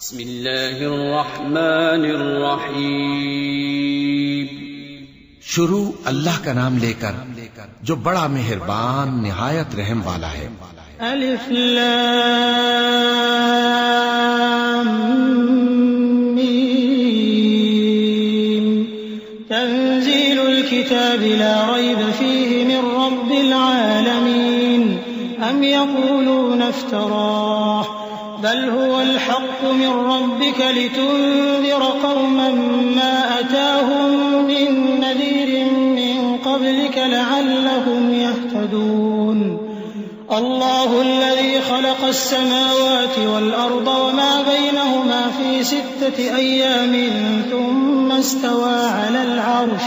बिस्मिल्लाहिर्रहमानिर्रहीम। शुरू अल्लाह का नाम लेकर जो बड़ा मेहरबान निहायत रहम वाला है। अलिफ लाम मीम तंजीलुल किताबि ला रैब फीहि मिन रब्बिल आलमीन अम यक़ूलूना इफ्तराह बल हुवल हक़्क़ु मिन रब्बिका लितुन्ज़िरा क़ौमन मा अताहुम मिन नज़ीरिन मिन क़ब्लिका लअल्लहुम यहतदून। अल्लाहु अल्लज़ी ख़लक़स समावाति वल अर्द वमा बैनहुमा फ़ी सित्तति अय्यामिन थुम्मा इस्तवा अलल अर्श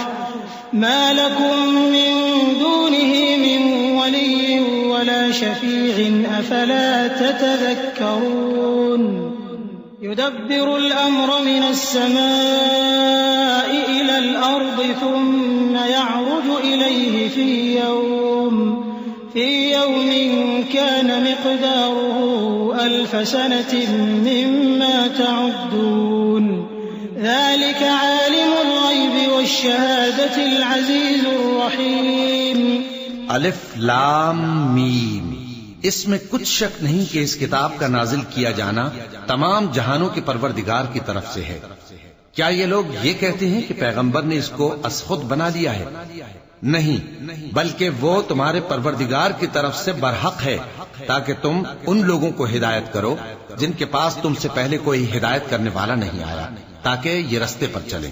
मा लकुम मिन दूनिही मिन वलिय्यिन वला शफ़ी'इन अफ़ला ततज़क्करून। युदब्बिरुल अम्र मिनस समाइ इलल अर्दि थुम्मा यअरुजु इलैहि फ़ी यौमिन कान मिक़दारुहु अल्फ़ सनतिन मिम्मा तअुद्दून। ज़ालिक आलिमुल ग़ैबि वश्शहादतिल अज़ीज़ुर रहीम। अलिफ लाम मीम। इसमें कुछ शक नहीं कि इस किताब का नाजिल किया जाना तमाम जहानों के परवरदिगार की तरफ से है। क्या ये लोग ये कहते हैं कि पैगंबर ने इसको असखुद बना लिया है? नहीं, बल्कि वो तुम्हारे परवरदिगार की तरफ से बरहक है ताकि तुम उन लोगों को हिदायत करो जिनके पास तुमसे पहले कोई हिदायत करने वाला नहीं आया, ताकि ये रस्ते पर चले।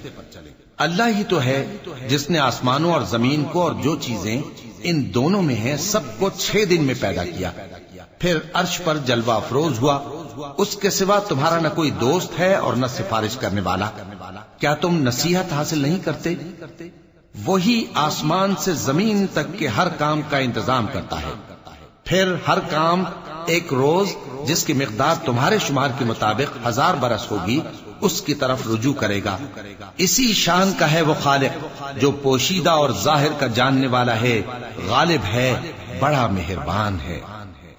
अल्लाह ही तो है जिसने आसमानों और जमीन को और जो चीजें इन दोनों में हैं सबको 6 दिन में पैदा किया, फिर अर्श पर जलवा अफरोज हुआ। उसके सिवा तुम्हारा न कोई दोस्त है और न सिफारिश करने वाला। क्या तुम नसीहत हासिल नहीं करते? वही आसमान से जमीन तक के हर काम का इंतजाम करता है, फिर हर काम एक रोज जिसकी मिकदार तुम्हारे शुमार के मुताबिक 1000 बरस होगी उसकी तरफ रुजू करेगा। इसी शान का है वो खालिक जो पोशीदा और जाहिर का जानने वाला है, गालिब है, बड़ा मेहरबान है।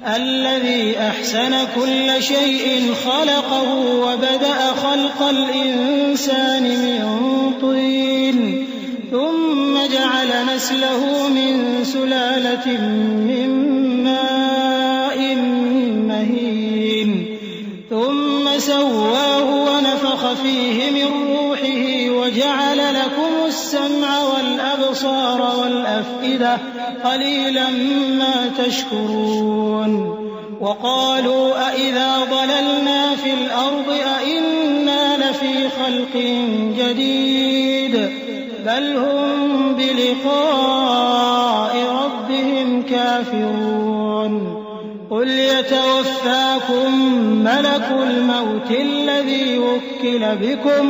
अल्लज़ी अहसन कुल्ल शैइन खलक़हु व बदअ खल्क़ल इंसानि मिन तीन थुम्मा जअल नस्लहु मिन सुलालतिन मिन माइन महीन थुम्मा सव्वाहु व नफ़ख़ फ़ीहि मिन रूहिही व जअल लकुमुस सम्अ वल अबसार वल अफ़इदा क़लीलन मा तशकुरून। वक़ालू अइज़ा ज़ललना फ़िल अर्ज़ि अइन्ना लफ़ी ख़ल्क़िन जदीद बल हुम बिलिक़ाइ रब्बिहिम काफ़िरून। क़ुल यतवफ़्फ़ाकुम मलकुल मौति अल्लज़ी वुक्किल बिकुम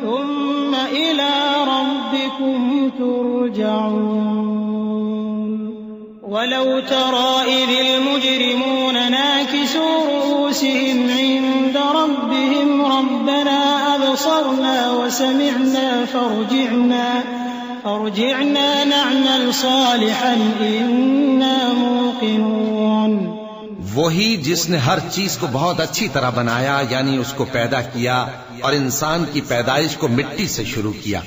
थुम्मा इला रब्बिकुम तुरजऊन। वलौ तरा इज़िल मुजरिमून नाकिसू रूसिहिम इन्द रब्बिहिम रब्बना अबसरना व समिअना फर्जिअना नअमल सालिहन इन्ना मूक़िनून। वही जिसने हर चीज को बहुत अच्छी तरह बनाया, यानी उसको पैदा किया और इंसान की पैदाइश को मिट्टी से शुरू किया,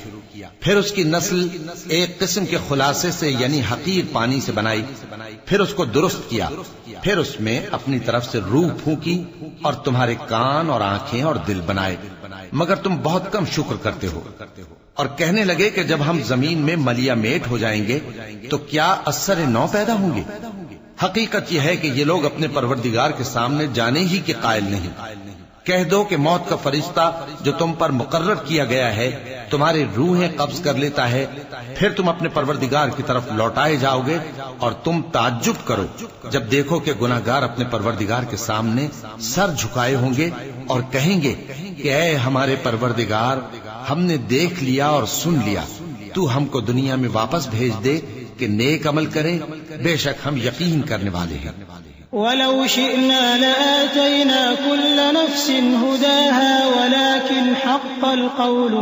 फिर उसकी नस्ल एक किस्म के खुलासे से यानी हकीर पानी से बनाई, फिर उसको दुरुस्त किया, फिर उसमें अपनी तरफ से रूह फूंकी और तुम्हारे कान और आंखें और दिल बनाए, मगर तुम बहुत कम शुक्र करते हो। और कहने लगे कि जब हम जमीन में मलिया मेट हो जाएंगे तो क्या असर नौ पैदा होंगे। हकीकत यह है कि ये लोग अपने परवरदिगार के सामने जाने ही के कायल नहीं। कह दो कि मौत का फरिश्ता जो तुम पर मुकर्रर किया गया है तुम्हारी रूहें कब्ज कर लेता है, फिर तुम अपने परवरदिगार की तरफ लौटाए जाओगे और तुम ताज्जुब करो जब देखो कि गुनाहगार अपने परवरदिगार के सामने सर झुकाए होंगे और कहेंगे कि ऐ हमारे परवरदिगार, हमने देख लिया और सुन लिया, तू हमको दुनिया में वापस भेज दे कि नेक अमल करें, बेशक हम यकीन करने वाले हैं। वलौ शिअना लआतैना कुल्ल नफ्सिन हुदाहा वलाकिन हक़्क़ल क़ौलु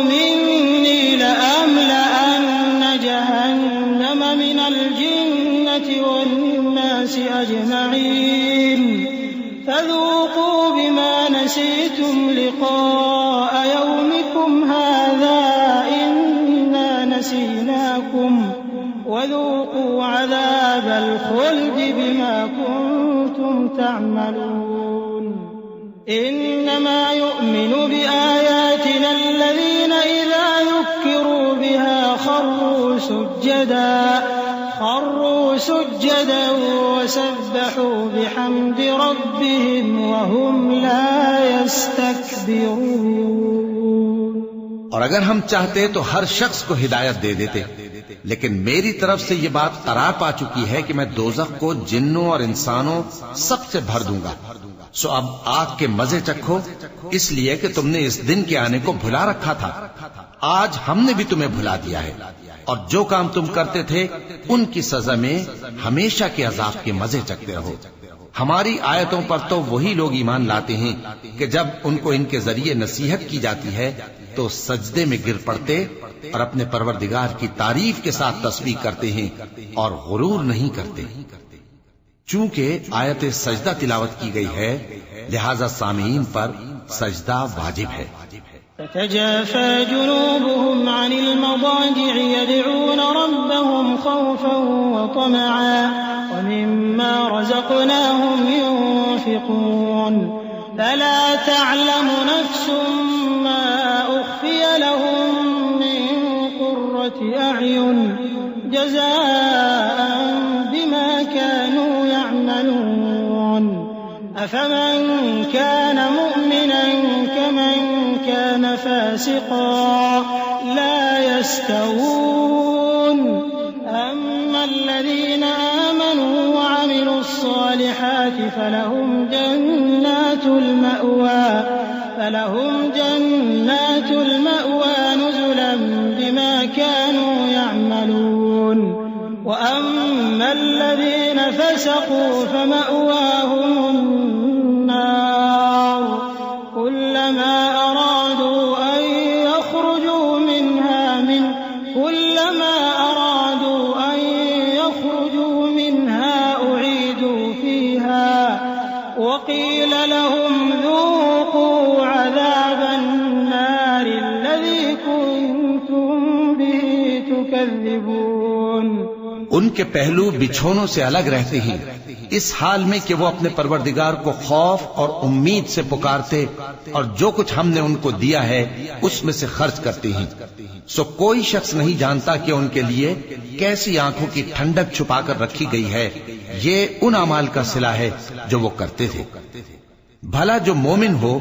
मिन्नी लअमलअन्न जहन्नम मिनल जिन्न الجنة والناس أجمعين فذوقوا بما نسيتم لقاء يومكم هذا إنا نسيناكم وذوقوا عذاب الخلد بما كنتم تعملون إنما يؤمن بآياتنا الذين إذا ذكروا بها خروا سجدا وسبحوا بحمد ربهم وهم لا يستكبرون। और अगर हम चाहते तो हर शख्स को हिदायत दे देते, लेकिन मेरी तरफ से ये बात करार पा चुकी है कि मैं दोज़ख को जिन्नों और इंसानों सबसे भर दूंगा। सो अब आग के मजे चखो, इसलिए कि तुमने इस दिन के आने को भुला रखा था। आज हमने भी तुम्हें भुला दिया है, और जो काम तुम करते थे उनकी सजा में हमेशा के अजाब के मजे चखते रहो। हमारी आयतों पर तो वही लोग ईमान लाते हैं कि जब उनको इनके जरिए नसीहत की जाती है तो सजदे में गिर पड़ते और अपने परवरदिगार की तारीफ के साथ तस्बीह करते हैं और गुरूर नहीं करते। चूंकि आयत सजदा तिलावत की गई है, लिहाजा सामीन पर सजदा वाजिब है। ततजाफा जुनूबुहुम अनिल मदाजि'i यद'ून रब्बहुम खौफन व तमअन व मिम्मा रज़क़नाहुम युनफ़िक़ून फला तअलमु नफ्सुम मा उख़फ़िय लहुम मिन क़ुर्रति अ'युन जज़ाअन बिमा कानू यअमलून अफमन कान मुअमिनन कमन كان فاسقا لا يستوون أما الذين آمنوا وعملوا الصالحات فلهم جنات المأوى نزلا بما كانوا يعملون وأما الذين فسقوا فمأواهم النار كلما أرادوا أن يخرجوا منها أعيدوا فيها وقيل لهم ذوقوا عذاب النار الذي كنتم به تكذبون। उनके पहलू बिछोनों से अलग रहते हैं, इस हाल में कि वो अपने परवरदिगार को खौफ और उम्मीद से पुकारते और जो कुछ हमने उनको दिया है उसमें से खर्च करते हैं। सो कोई शख्स नहीं जानता कि उनके लिए कैसी आंखों की ठंडक छुपाकर रखी गई है। ये उन अमाल का सिला है जो वो करते थे। भला जो मोमिन हो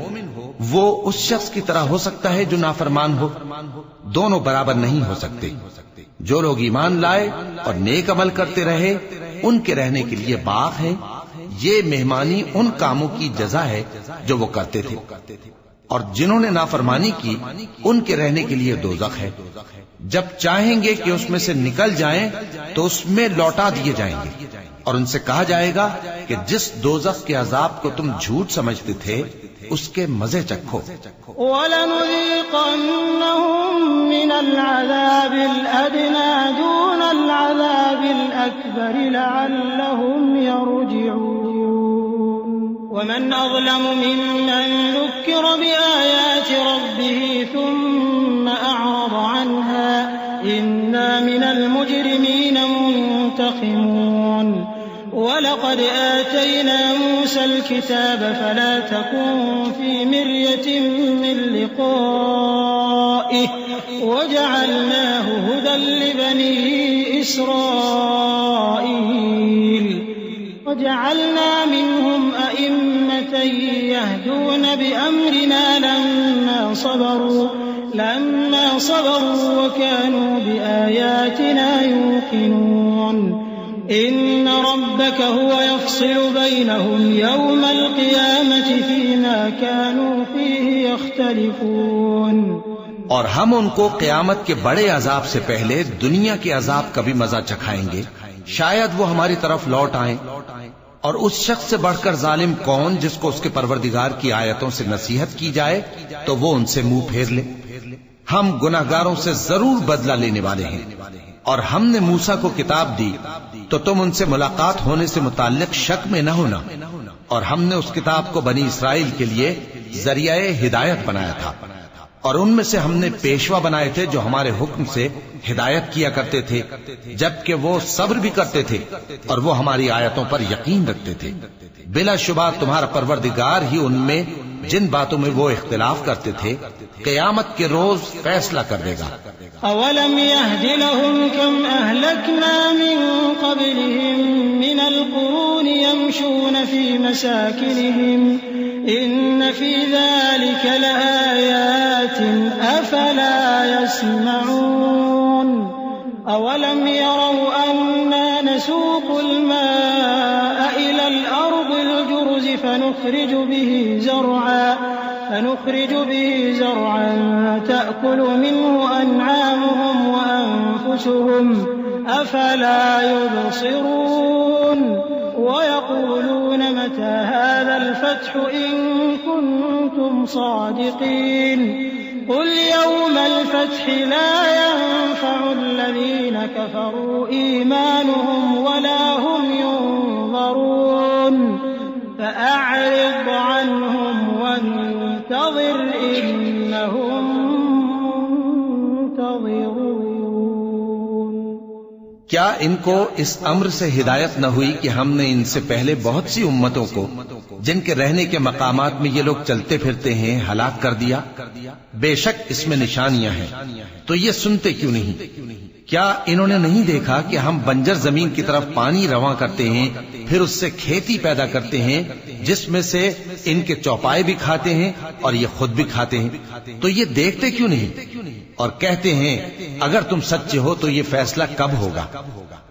वो उस शख्स की तरह हो सकता है जो नाफरमान हो? दोनों बराबर नहीं हो सकते। जो लोग ईमान लाए और नेक अमल करते रहे उनके रहने के लिए बाग है। ये मेहमानी उन कामों की जजा है जो वो करते थे, और जिन्होंने नाफरमानी की उनके रहने के लिए दोज़ख है। जब चाहेंगे कि उसमें से निकल जाएं तो उसमें लौटा दिए जाएंगे और उनसे कहा जाएगा कि जिस दोज़ख के अजाब को तुम झूठ समझते थे उसके मजे चखो। वलनुज़ीक़न्नहुम मिनल अज़ाबिल अदना दूनल अज़ाबिल अकबर लअल्लहुम यरजिऊन। वमन अज़लमु मिम्मन ज़ुक्किर बिआयाति रब्बिहि थुम्मा अअरज़ अन्हा इन्ना मिनल मुजरिमीन मुंतक़िमून। वलक़द आतैना मूसा الكتاب فلا تكن في مرية من لقائه وجعلناه هدى لبني إسرائيل وجعلنا منهم أئمة يهدون بأمرنا لما صبروا وكانوا بآياتنا يوقنون। إن ربك هو يفصل بينهم يوم القيامة فيما كانوا فيه يختلفون। और हम उनको क़यामत के बड़े अजाब से पहले दुनिया के अजाब का भी मजा चखाएंगे। शायद वो हमारी तरफ लौट आए। और उस शख्स से बढ़कर जालिम कौन जिसको उसके परवरदिगार की आयतों से नसीहत की जाए तो वो उनसे मुंह फेर ले। हम गुनाहगारों से जरूर बदला लेने वाले हैं और हमने मूसा को किताब दी तो तुम उनसे मुलाकात होने से मुताल्लिक शक में न होना। और हमने उस किताब को बनी इसराइल के लिए जरियाए हिदायत बनाया था, और उनमें से हमने पेशवा बनाए थे जो हमारे हुक्म से हिदायत किया करते थे, जबकि वो सब्र भी करते थे और वो हमारी आयतों पर यकीन रखते थे। बिलाशुबा तुम्हारा परवरदिगार ही उनमें जिन बातों में वो इख्तिलाफ करते थे क़यामत के रोज फैसला कर देगा। अवलम यहदि लहुम कम अहलकना मिन क़ब्लिहिम मिनल क़ुरूनि यमशून फी मसाकिनिहिम इन्न फी ज़ालिका लआयातिन अफला यस्मऊन। अवलम यरौ अन्ना नसूकुल माअ इलल अर्दिल जुरज़ फनुख़रिजु बिही ज़रअन तअकुलु मिन्हु अनआमुहुम व अनफुसुहुम अफला युबसिरून। वयक़ूलून मता हाज़ल फ़त्हु इन कुन्तुम सादिक़ीन। क़ुल यौमल फ़त्हि ला यंफ़उल्लज़ीन कफ़रू ईमानुहुम वला हुम युनज़रून। फ़अअरिज़ अन्हुम वंतज़िर इन्नहुम मुंतज़िरून। क्या इनको इस अम्र से हिदायत न हुई कि हमने इनसे पहले बहुत सी उम्मतों को जिनके रहने के मकामात में ये लोग चलते फिरते हैं हलाक कर दिया? बेशक इसमें निशानियां हैं, तो ये सुनते क्यों नहीं? क्या इन्होंने नहीं देखा कि हम बंजर जमीन की तरफ पानी रवां करते हैं, फिर उससे खेती पैदा करते हैं जिसमें से इनके चौपाए भी खाते हैं और ये खुद भी खाते हैं? तो ये देखते क्यों नहीं? और कहते हैं अगर तुम सच्चे हो तो ये फैसला कब होगा?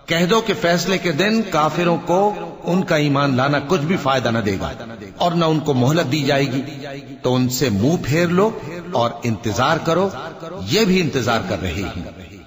कह दो कि फैसले के दिन काफिरों को उनका ईमान लाना कुछ भी फायदा न देगा और न उनको मोहलत दी जाएगी। तो उनसे मुंह फेर लो और इंतजार करो, ये भी इंतजार कर रहे हैं।